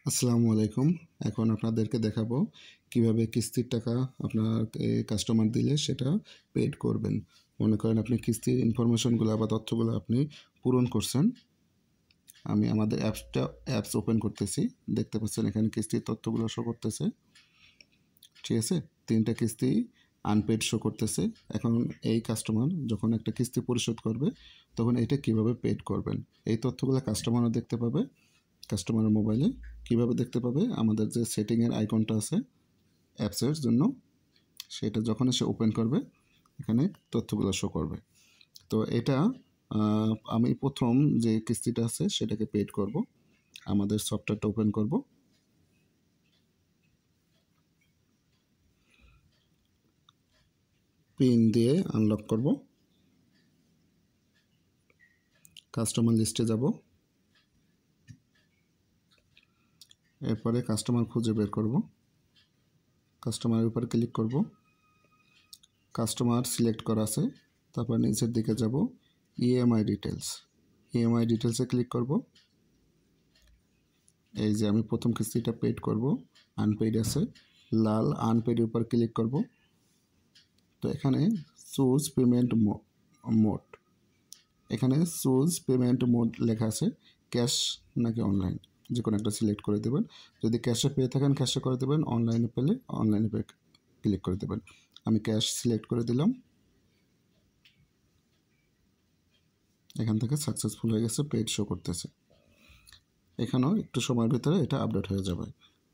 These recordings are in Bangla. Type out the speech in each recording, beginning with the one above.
আসসালামু আলাইকুম। এখন আপনাদেরকে দেখাবো কিভাবে কিস্তির টাকা আপনার কাস্টমার দিলে সেটা পেইড করবেন। মনে করেন আপনি কিস্তির ইনফরমেশনগুলো বা তথ্যগুলো আপনি পূরণ করছেন। আমি আমাদের অ্যাপস ওপেন করতেছি। দেখতে পাচ্ছেন এখানে কিস্তির তথ্যগুলো শো করতেছে। ঠিক আছে? ৩টা কিস্তি আনপেইড শো করতেছে। এখন এই কাস্টমার যখন একটা কিস্তি পরিশোধ করবে তখন এটা কিভাবে পেইড করবেন। এই তথ্যগুলো কাস্টমারও দেখতে পাবে। কাস্টমারের মোবাইলে কিভাবে দেখতে পাবে, আমাদের যে সেটিংয়ের আইকনটা আছে অ্যাপসের জন্য, সেটা যখন সে ওপেন করবে এখানে তথ্যগুলো শো করবে। তো এটা আমি প্রথম যে কিস্তিটা আছে সেটাকে পেইড করব। আমাদের সফটওয়্যারটা ওপেন করব। পিন দিয়ে আনলক করব। কাস্টমার লিস্টে যাব। এরপরে কাস্টমার খুঁজে বের করব। কাস্টমারের উপর ক্লিক করব। কাস্টমার সিলেক্ট করা আছে। তারপর নিচের দিকে যাব, ইএমআই ডিটেলস। ইএমআই ডিটেলসে ক্লিক করব। এই যে আমি প্রথম কিস্তিটা পেইড করব, আনপেইড আছে, লাল আনপেইডের উপর ক্লিক করব। তো এখানে চুজ পেমেন্ট মোড, এখানে চুজ পেমেন্ট মোড লেখা আছে, ক্যাশ নাকি অনলাইন, যে কোনো একটা সিলেক্ট করে দেবেন। যদি ক্যাশে পেয়ে থাকেন ক্যাশে করে দেবেন, অনলাইনে পেলে অনলাইনে পে ক্লিক করে দেবেন। আমি ক্যাশ সিলেক্ট করে দিলাম। এখান থেকে সাকসেসফুল হয়ে গেছে, পেইড শো করতেছে। এখানেও একটু সময়ের ভিতরে এটা আপডেট হয়ে যাবে।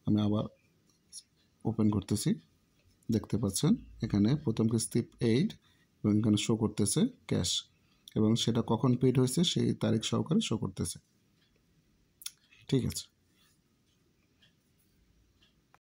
আমি আবার ওপেন করতেছি। দেখতে পাচ্ছেন এখানে প্রথম কিস্তি পেইড এবং এখানে শো করতেছে ক্যাশ, এবং সেটা কখন পেইড হয়েছে সেই তারিখ সহকারে শো করতেছে। ঠিক আছে।